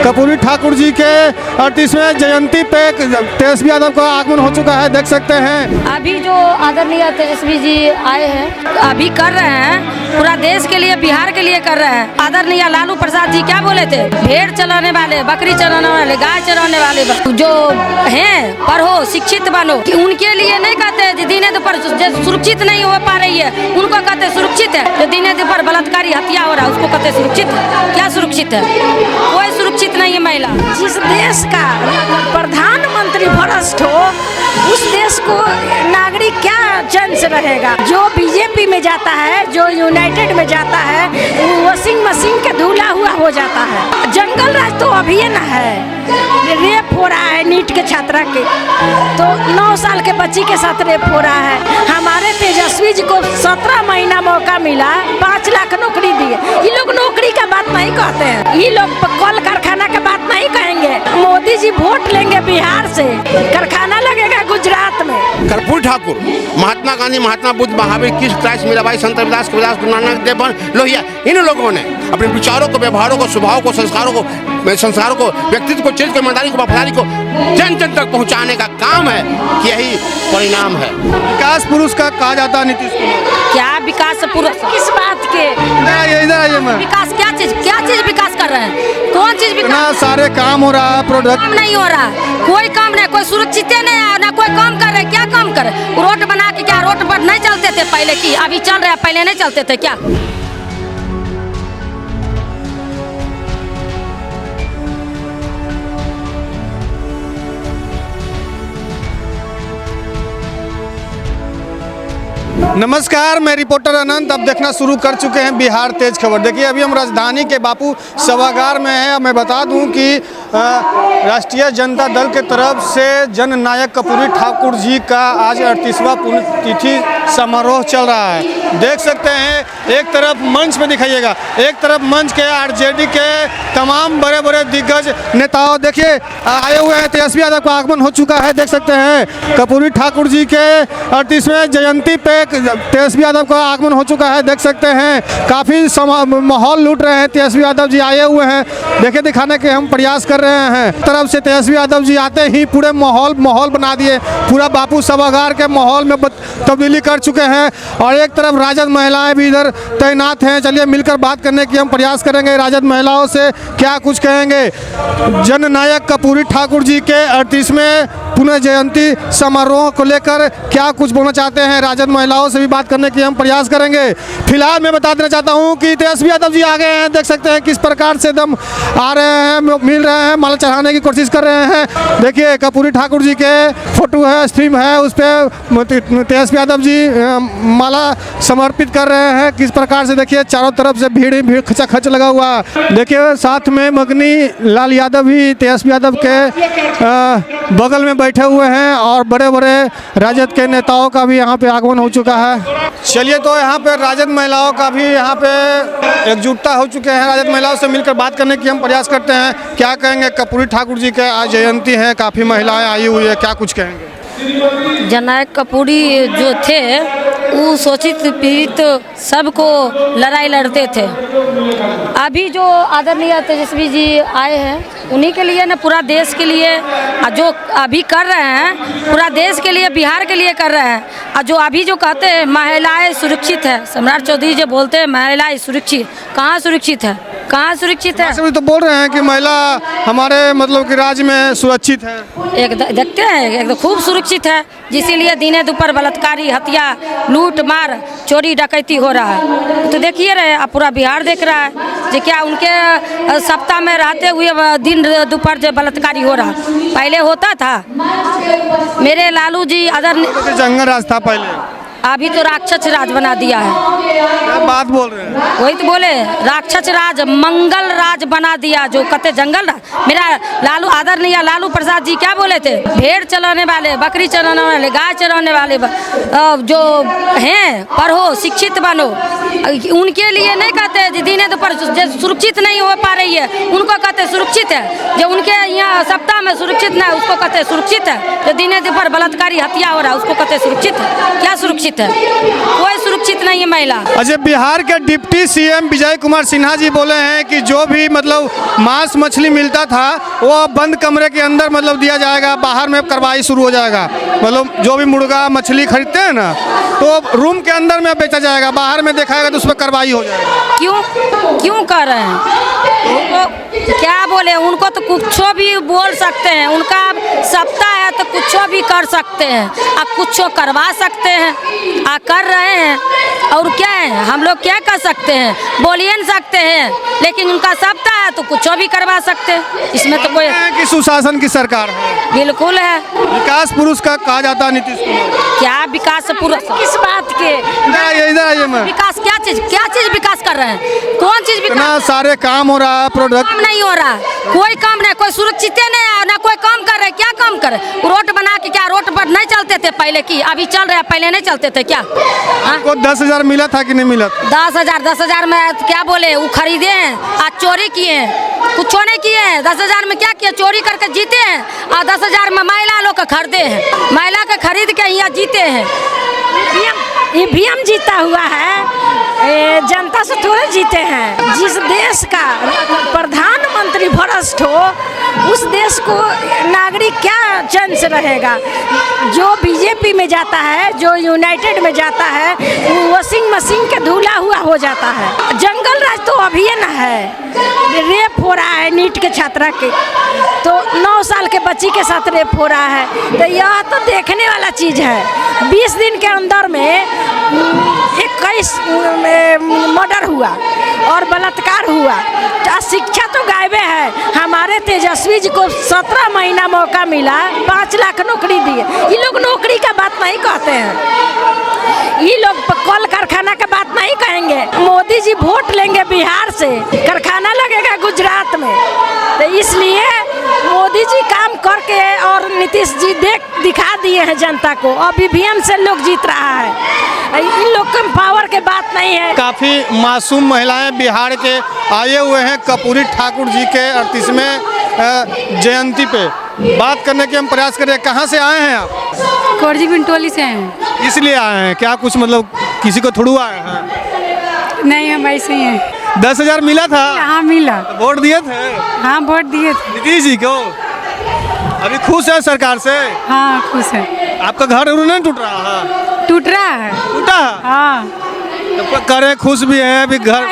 कर्पूरी ठाकुर जी के 38वें जयंती पे तेजस्वी यादव का आगमन हो चुका है, देख सकते हैं। अभी जो आदरणीय तेजस्वी जी आए हैं, अभी कर रहे हैं पूरा देश के लिए, बिहार के लिए कर रहे हैं। आदरणीय लालू प्रसाद जी क्या बोले थे, भेड़ चलाने वाले, बकरी चलाने वाले, गाय चराने वाले जो हैं पढ़ो शिक्षित बनो, कि उनके लिए नहीं कहते दिने दोपहर सुरक्षित नहीं हो पा रही है, उनको कहते सुरक्षित है। जो दिने दोपहर बलात्कारी हत्या हो रहा है उसको कहते सुरक्षित है। क्या सुरक्षित है? कोई सुरक्षित नहीं है महिला। जिस देश का प्रधानमंत्री भ्रष्ट हो उस देश को नागरिक क्या चैन से रहेगा। जो बीजेपी में जाता है, जो यूनाइटेड में जाता है, वो वॉशिंग मशीन के धुला हुआ हो जाता है। जंगल राज तो अभी न है, रेप हो रहा है नीट के छात्रा के, तो 9 साल के बच्ची के साथ रेप हो रहा है। हमारे तेजस्वी जी को 17 महीना मौका मिला, 5 लाख नौकरी दिए। ये लोग नौकरी का बात नहीं कहते हैं, ये लोग कल कारखाना का बात नहीं कहेंगे। मोदी जी वोट लेंगे बिहार से, कारखाना लगेगा गुजरात में। कर्पूरी ठाकुर, महात्मा गांधी, महात्मा बुद्ध, महावीर, कृष्ण, क्राइस्ट, मीराबाई, संत रविदास, कबीरदास, गुरु नानक देव, लोहिया, इन लोगों ने अपने विचारों को, व्यवहारों को, स्वभाव को, संस्कारों को, व्यक्तित्व को, चरित्र को, ईमानदारी को, वफादारी को जन जन तक पहुंचाने का काम है कि यही परिणाम है। विकास पुरुष का कहा जाता है नीतीश कुमार। क्या विकास पुरुष? किस बात के इधर आइए मैं। विकास क्या चीज विकास कर रहे हैं? कौन चीज विकास? सारे काम हो रहा है, प्रोडक्ट काम नहीं हो रहा, कोई काम नहीं, कोई सुरक्षित नहीं है, ना कोई काम कर रहे। क्या काम करे? रोड बना के क्या रोड पर नहीं चलते थे पहले की? अभी चल रहे हैं, पहले नहीं चलते थे क्या? नमस्कार, मैं रिपोर्टर अनंत। अब देखना शुरू कर चुके हैं बिहार तेज खबर। देखिए, अभी हम राजधानी के बापू सभागार में हैं। मैं बता दूं कि राष्ट्रीय जनता दल के तरफ से जननायक कर्पूरी ठाकुर जी का आज 38वां पुण्यतिथि समारोह चल रहा है। देख सकते हैं, एक तरफ मंच में दिखाइएगा, एक तरफ मंच के आरजेडी के तमाम बड़े बड़े दिग्गज नेताओं देखिए आए हुए हैं। तेजस्वी यादव का आगमन हो चुका है, देख सकते हैं। कर्पूरी ठाकुर जी के 38वें जयंती पे तेजस्वी यादव का आगमन हो चुका है, देख सकते हैं। काफ़ी माहौल लूट रहे हैं। तेजस्वी यादव जी आए हुए हैं, देखिए दिखाने के हम प्रयास कर रहे हैं। तरफ से तेजस्वी यादव जी आते ही पूरे माहौल बना दिए, पूरा बापू सभागार के माहौल में तब्दीली कर चुके हैं। और एक तरफ राजद महिलाएं भी इधर तैनात हैं। चलिए मिलकर बात करने की हम प्रयास करेंगे। राजद महिलाओं से क्या कुछ कहेंगे, जननायक कर्पूरी ठाकुर जी के 38वें पुण्य जयंती समारोह को लेकर क्या कुछ बोलना चाहते हैं, राजद महिलाओं से भी बात करने की हम प्रयास करेंगे। फिलहाल मैं बता देना चाहता हूं कि तेजस्वी यादव जी आ गए हैं। देख सकते हैं किस प्रकार से दम आ रहे हैं, मिल रहे हैं, माला चढ़ाने की कोशिश कर रहे हैं। देखिए कर्पूरी ठाकुर जी के फोटो है, स्ट्रीम है, उस पर तेजस्वी यादव जी माला समर्पित कर रहे हैं। किस प्रकार से देखिए चारों तरफ से भीड़ खचाखच लगा हुआ। देखिए साथ में मगनी लाल यादव भी तेजस्वी यादव के बगल में बैठे हुए हैं और बड़े बड़े राजद के नेताओं का भी यहाँ पे आगमन हो चुका है। चलिए तो यहाँ पे राजद महिलाओं का भी यहाँ पे एकजुटता हो चुके हैं। राजद महिलाओं से मिलकर बात करने की हम प्रयास करते हैं। क्या कहेंगे, कर्पूरी ठाकुर जी के आज जयंती है, काफ़ी महिलाएं आई हुई है, क्या कुछ कहेंगे? जननायक कर्पूरी जो थे वो शोषित पीड़ित सबको लड़ाई लड़ते थे। अभी जो आदरणीय तेजस्वी जी आए हैं उन्हीं के लिए ना, पूरा देश के लिए जो अभी कर रहे हैं, पूरा देश के लिए, बिहार के लिए कर रहे हैं। और जो अभी जो कहते हैं महिलाएं सुरक्षित है, सम्राट चौधरी जो बोलते हैं महिलाएं सुरक्षित, कहाँ सुरक्षित है? कहाँ सुरक्षित है? तो बोल रहे हैं कि महिला हमारे मतलब कि राज्य में सुरक्षित है। एक देखते हैं एकदम खूब सुरक्षित है, इसीलिए दिने दोपहर बलात्कारी हत्या, लूट मार, चोरी डकैती हो रहा है। तो देखिए रहे, अब पूरा बिहार देख रहा है जो क्या उनके सत्ता में रहते हुए दिन दोपहर जो बलात्कारी हो रहा। पहले होता था, मेरे लालू जी जंगल राज था पहले, अभी तो राक्षस राज बना दिया है। क्या बात बोल रहे हैं? वही तो बोले, राक्षस राज, मंगल राज बना दिया। जो कहते जंगल राज, मेरा लालू आदरणीय लालू प्रसाद जी क्या बोले थे, भेड़ चलाने वाले, बकरी चलाने वाले, गाय चराने वाले जो हैं पढ़ो शिक्षित बनो, उनके लिए नहीं कहते दिने दोपहर सुरक्षित नहीं हो पा रही है, उनको कहते सुरक्षित है। जो उनके यहाँ सप्ताह में सुरक्षित नहीं, उसको कहते सुरक्षित है। जो दिने दोपहर बलात्कारी हत्या हो रहा है उसको कहते सुरक्षित है। क्या सुरक्षित सुरक्षित है, कोई सुरक्षित नहीं है महिला। अच्छा, बिहार के डिप्टी सीएम विजय कुमार सिन्हा जी बोले हैं कि जो भी मतलब मांस मछली मिलता था वो अब बंद कमरे के अंदर मतलब दिया जाएगा, बाहर में कार्रवाई शुरू हो जाएगा। मतलब जो भी मुर्गा मछली खरीदते हैं ना तो रूम के अंदर में बेचा जाएगा, बाहर में दिखाएगा तो उस पर कार्रवाई हो जाएगा। क्यों कर रहे हैं? उनको क्या बोले, उनको तो कुछ भी बोल सकते हैं, उनका सत्ता है तो कुछ भी कर सकते हैं, कुछ करवा सकते हैं, कर रहे हैं। और क्या है, हम लोग क्या कर सकते हैं? बोलिए नहीं सकते हैं, लेकिन उनका सत्ता है तो कुछ भी करवा सकते हैं। इसमें तो कोई कि सुशासन की सरकार है, बिल्कुल है। विकास पुरुष का कहा जाता है नीतीश कुमार। क्या विकास पुरुष? किस बात के? इधर आइए मैं। विकास क्या चीज विकास कर रहे हैं? कौन चीज विकास? इतना सारे काम हो रहा है, प्रोडक्ट काम नहीं हो रहा, कोई काम नहीं, कोई सुरक्षित नहीं है, ना कोई काम कर रहे। क्या काम करे? रोड बना के क्या रोड पर नहीं चलते थे पहले की? अभी चल रहे हैं, पहले नहीं चलते थे क्या? आपको 10,000 मिला था कि नहीं मिला? 10,000 में क्या बोले, वो खरीदे हैं, आज चोरी किए हैं, कुछ नहीं किए हैं। 10,000 में क्या किए? चोरी करके जीते हैं। और 10,000 में महिला लोग का खरीदे हैं, महिला के खरीद के यहाँ जीते हैं। ईवीएम जीता हुआ है, जनता से थोड़े जीते हैं। जिस देश का प्रधानमंत्री भ्रष्ट हो उस देश को नागरिक क्या चैन से रहेगा? जो बीजेपी में जाता है, जो यूनाइटेड में जाता है, वो वॉशिंग मशीन के धुला हुआ हो जाता है। जंगल राज तो अभी न है, रेप हो रहा है नीट के छात्रा के, तो 9 साल के बच्ची के साथ रेप हो रहा है। तो यह तो देखने वाला चीज़ है। 20 दिन के अंदर में 21 मर्डर हुआ और बलात्कार हुआ। शिक्षा तो गायबे है। हमारे तेजस्वी जी को 17 महीना मौका मिला, 5 लाख नौकरी दिए। ये लोग नौकरी का बात नहीं कहते हैं, ये लोग कल कारखाना का बात नहीं कहेंगे। मोदी जी वोट लेंगे बिहार से, कारखाना लगेगा गुजरात में। तो इसलिए मोदी जी काम करके और नीतीश जी दिखा दिए हैं जनता को। अब ईवीएम से लोग जीत रहा है, इन लोग के पावर के बात नहीं है। काफ़ी मासूम महिलाएं बिहार के आए हुए हैं कर्पूरी ठाकुर जी के 38वें जयंती पे। बात करने के हम प्रयास कर रहे हैं। कहाँ से आए हैं आप? कोरजी बिंटोली से हैं। इसलिए आए हैं क्या? कुछ मतलब किसी को थोड़ू आए हैं? नहीं, हम ऐसे ही हैं। 10,000 मिला था? हाँ मिला। वोट दिए थे? हाँ वोट दिए थे। नीतीश जी को? अभी खुश है सरकार से? हाँ खुश है। आपका घर नहीं टूट रहा है? टूट रहा है। टूटा है? हाँ तो करे खुश भी है अभी घर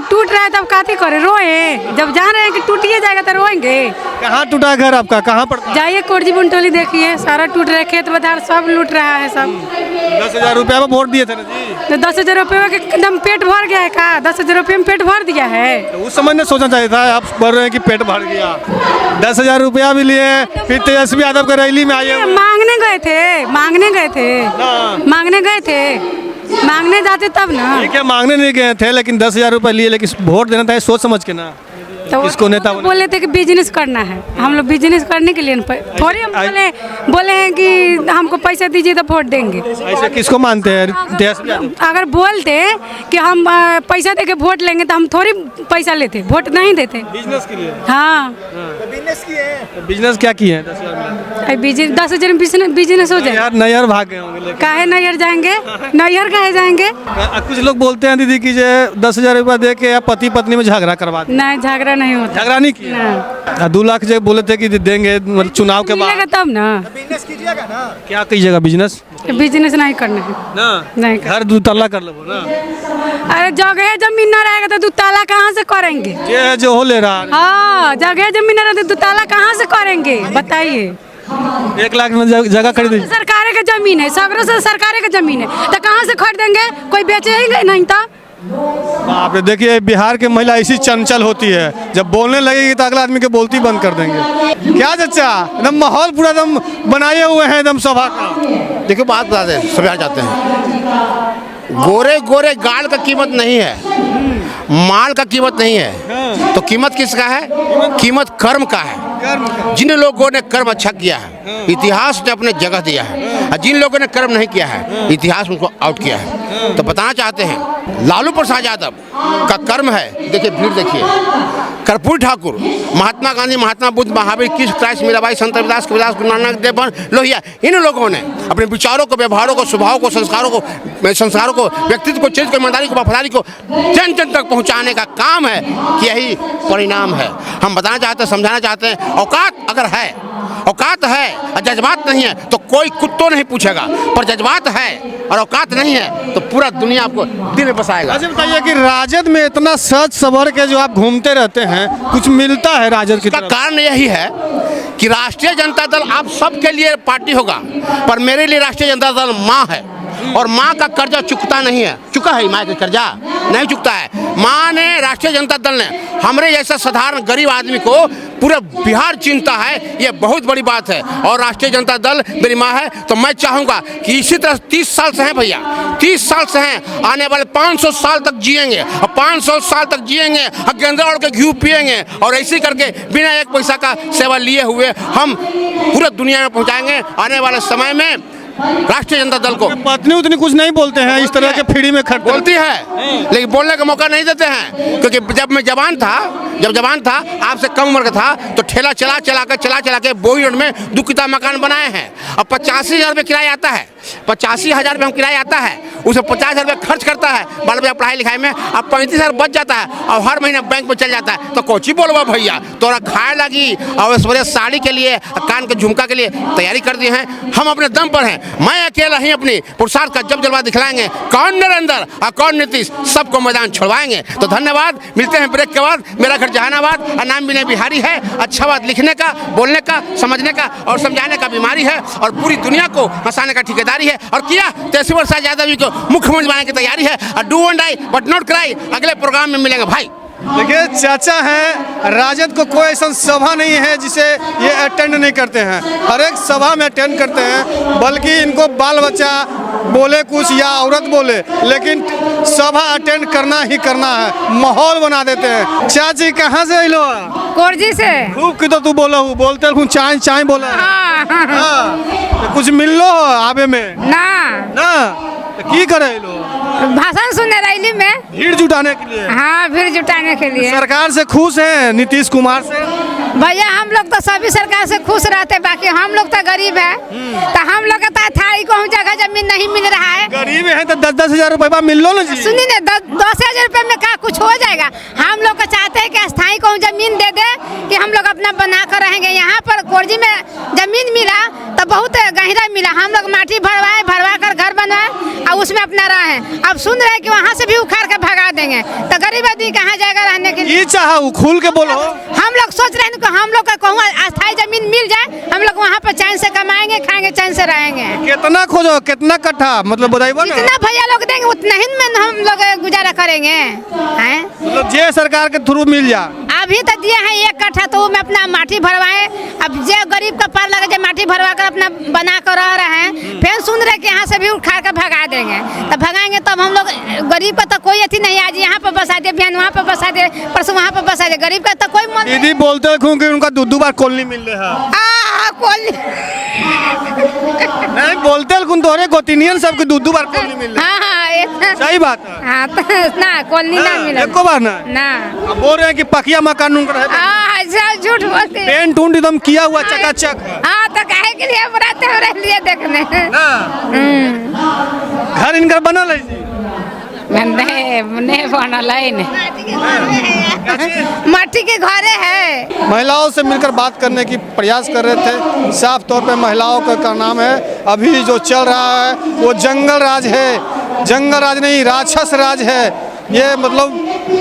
टूट रहा है, तब काती करे, रोए? जब जान रहे हैं कि टूटिए जाएगा तो रोएंगे। कहाँ टूटा घर आपका? कहाँ पड़ता है? जाइए कोरजी बिंटोली देखिए, सारा टूट रहा है, खेत बधार सब लूट रहा है सब। 10,000 रुपया में वोट दिए थे ना जी? तो 10,000 रुपये में एकदम पेट भर गया है का? 10,000 रुपये में पेट भर दिया है। तो उस समय ने सोचना चाहिए था। आप बोल रहे हैं कि पेट भर गया। 10,000 रुपया भी लिए, फिर तेजस्वी यादव के रैली में आए। मांगने गए थे, मांगने जाते तब ना। क्या मांगने नहीं गए थे, लेकिन 10,000 रुपया लिए, लेकिन वोट देना था सोच समझ के ना। तो इसको नेता बोले थे कि बिजनेस करना है, हम लोग बिजनेस करने के लिए थोड़ी हम बोले हैं कि हमको पैसा दीजिए तो वोट देंगे। ऐसा किसको मानते हैं तेजस्वी यादव? अगर बोलते कि हम पैसा देके वोट लेंगे तो हम थोड़ी पैसा लेते, वोट नहीं देते। बिजनेस के लिए? हाँ बिजनेस क्या किए हैं? 10,000 में 10,000 में बिजनेस हो जाए। यार नैयर भाग गए होंगे। काहे नैयर जाएंगे? नैयर काहे जाएंगे? कुछ लोग बोलते हैं दीदी की 10,000 रुपया दे के पति पत्नी में झगड़ा करवा दे। नहीं झगड़ा नहीं होता। झगड़ा नहीं किया? 2 लाख जो बोले थे कि देंगे मतलब चुनाव के बाद, तब ना बिजनेस कीजिएगा ना। क्या कीजिएगा बिजनेस? बिजनेस नहीं करना है ना, नहीं घर 2 तल्ला कर लो ना। अरे जगह जमीन न रहेगा तो 2 ताला कहाँ से करेंगे? ये जो हो ले रहा है। हाँ जगह जमीन न रहे तो 2 ताला कहाँ से करेंगे बताइए? 1 लाख में जगह खरीदी। सरकार का जमीन है, सगरों से सरकार का जमीन है, तो कहाँ से खरीदेंगे? कोई बेचेंगे नहीं तो। बाप रे, देखिए बिहार के महिला ऐसी चंचल होती है, जब बोलने लगेगी तो अगला आदमी के बोलती बंद कर देंगे। क्या चचा, एकदम माहौल पूरा एकदम बनाए हुए हैं एकदम सभा का। देखो बात बता दें, सब आ जाते हैं। गोरे गोरे गाल का कीमत नहीं है, माल का कीमत नहीं है, तो कीमत किसका है? कीमत कर्म का है। जिन लोगों ने कर्म अच्छा किया है इतिहास ने अपने जगह दिया है, और जिन लोगों ने कर्म नहीं किया है इतिहास उनको आउट किया है। तो बताना चाहते हैं लालू प्रसाद यादव का कर्म है, देखिए भीड़ देखिए, कर्पूरी ठाकुर, महात्मा गांधी, महात्मा बुद्ध, महावीर, कृष्ण, क्राइस्ट, मीराबाई, संत रविदास, कबीरदास, गुरु नानक देव, लोहिया, इन लोगों ने अपने विचारों को, व्यवहारों को, स्वभाव को, संस्कारों को, व्यक्तित्व को, चरित्र को, ईमानदारी को, वफादारी को जन जन तक पहुंचाने का काम है कि यही परिणाम है। हम बताना चाहते हैं, समझाना चाहते हैं, औकात अगर है, औकात है और जज्बात नहीं है तो कोई कुत्तों नहीं पूछेगा, पर जज्बात है और औकात नहीं है तो पूरा दुनिया आपको दिल में बसाएगा। अच्छा बताइए कि राजद में इतना सच सवर के जो आप घूमते रहते हैं, कुछ मिलता है राजद की तरफ? कारण यही है कि राष्ट्रीय जनता दल आप सबके लिए पार्टी होगा, पर मेरे लिए राष्ट्रीय जनता दल माँ है, और माँ का कर्जा चुकता नहीं है। चुका है माँ का कर्जा? नहीं चुकता है। माँ ने, राष्ट्रीय जनता दल ने हमारे जैसा साधारण गरीब आदमी को पूरा बिहार चिंता है, ये बहुत बड़ी बात है। और राष्ट्रीय जनता दल मेरी माँ है, तो मैं चाहूँगा कि इसी तरह 30 साल से हैं भैया, 30 साल से हैं, आने वाले 500 साल तक जिएंगे, और 500 साल तक जिएंगे और गेंदा ओढ़ के घी पिएंगे, और ऐसे करके बिना एक पैसा का सेवा लिए हुए हम पूरे दुनिया में पहुँचाएंगे। आने वाले समय में राष्ट्रीय जनता दल को पत्नी उतनी कुछ नहीं बोलते हैं, इस तरह के फ्री में खर्च बोलती है, लेकिन बोलने का मौका नहीं देते हैं। क्योंकि जब मैं जवान था, आपसे कम उम्र का था, तो ठेला चला के बोई रोड में 2 किता मकान बनाए हैं, और 85,000 रुपये किराया आता है, 85,000 रुपये हम किराया आता है, उसे 50,000 रुपये खर्च करता है बाल बच्चा पढ़ाई लिखाई में, अब 35,000 बच जाता है, और हर महीने बैंक में चल जाता है। तो कोची बोलवा भैया, तोरा खाए लगी और ऐश्वर्या साड़ी के लिए, कान के झुमका के लिए तैयारी कर दिए हैं। हम अपने दम पर हैं, मैं अकेला ही अपनी पुरुषार्थ का जब जलवा दिखलाएंगे, कौन नरेंद्र और कौन नीतीश, सबको मैदान छोड़वाएंगे। तो धन्यवाद, मिलते हैं ब्रेक के बाद। मेरा घर जहानाबाद और नाम विनय बिहारी है। अच्छा बात लिखने का, बोलने का, समझने का और समझाने का बीमारी है, और पूरी दुनिया को हंसाने का ठेकेदारी है, और किया तेजस्वी प्रसाद यादव जी को मुख्यमंत्री बनाने की तैयारी है। और do and die but not cry. अगले प्रोग्राम में मिलेंगे भाई। देखिए चाचा हैं, राजद को कोई ऐसा सभा नहीं है जिसे ये अटेंड नहीं करते हैं, हर एक सभा में अटेंड करते हैं, बल्कि इनको बाल बच्चा बोले कुछ या औरत बोले, लेकिन सभा अटेंड करना ही करना है, माहौल बना देते हैं। चाची कहाँ से अलो? कोरजी से। खूब की तो तू बोलते हूँ चाय चाय बोला। हाँ। कुछ मिल लो आवे में ना की करे लो? भाषण सुनने रैली में, भीड़ जुटाने के लिए। हाँ, भीड़ जुटाने के लिए। सरकार से खुश है नीतीश कुमार से? भैया हम लोग तो सभी सरकार से खुश रहते, बाकी हम लोग तो गरीब है, तो हम लोग का थाई को जगह जमीन नहीं मिल रहा है। गरीब है तो 10-10 हजार रुपये मिल लो ना जी। सुनिए ना, 10,000 रुपये में क्या कुछ हो जाएगा? हम लोग को चाहते हैं कि स्थायी को जमीन दे दे, कि हम लोग अपना बना कर रहेंगे। यहाँ पर कोरजी में जमीन मिला तो बहुत गहरा मिला, हम लोग माटी भरवा कर घर बनवाए और उसमें अपना रहे। अब सुन रहे हैं कि वहाँ से भी उखाड़ कर भगा देंगे, तो गरीब आदमी कहाँ जाएगा रहने के लिए? ये चाहा खुल के बोलो। हम लोग सोच रहे हैं कि हम लोग का कहूँ अस्थायी जमीन मिल जाए, हम लोग वहाँ पर चैन से कमाएंगे, खाएंगे, चैन से रहेंगे। कितना खोजो, कितना कट्ठा मतलब बताइए ना? जितना भैया लोग देंगे उतना ही में हम लोग गुजारा करेंगे हैं? मतलब जे सरकार के थ्रू मिल जा। अभी तो दिए हैं 1 कट्ठा, तो वो में अपना माटी भरवाए। अब जो गरीब का पार लगे, जो माटी भरवा कर अपना बना कर रह रहे हैं, फिर सुन रहे कि यहाँ से भी उखाड़ कर भगा देंगे, तो भगाएंगे तब हम लोग। गरीब का तो कोई अथी नहीं, आज यहाँ पर बसा दे, बहन वहाँ पर बसा दे, परसों वहाँ पर बसा दे, गरीब का तो कोई मन। दीदी बोलते हैं कि उनका 2 बार कॉलोनी मिल रहा है। कॉलोनी नहीं बोलते हैं, तोरे गोतिनियन सबके 2 बार कॉलोनी मिल रहा है। हाँ, सही बात है। हाँ, तो ना कॉलोनी ना मिला एको बार ना। अब बोल रहे हैं कि पकिया मकान उनका है, झूठ बोलते। पेंट उंट एकदम किया हुआ चकाचक। हाँ, तो काहे के लिए बुराते हो रहे लिए देखने? घर इनका बनल है जी? नहीं बनल है, माटी के घरे है। महिलाओं से मिलकर बात करने की प्रयास कर रहे थे। साफ तौर पे महिलाओं का नाम है। अभी जो चल रहा है वो जंगल राज है, जंगल राज नहीं राक्षस राज है। ये मतलब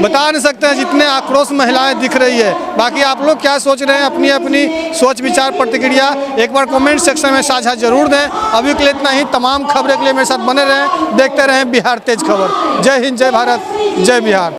बता नहीं सकते हैं, जितने आक्रोश महिलाएं दिख रही है। बाकी आप लोग क्या सोच रहे हैं, अपनी अपनी सोच विचार प्रतिक्रिया एक बार कमेंट सेक्शन में साझा जरूर दें। अभी के लिए इतना ही। तमाम खबरें के लिए मेरे साथ बने रहें, देखते रहें बिहार तेज खबर। जय हिंद, जय भारत, जय बिहार।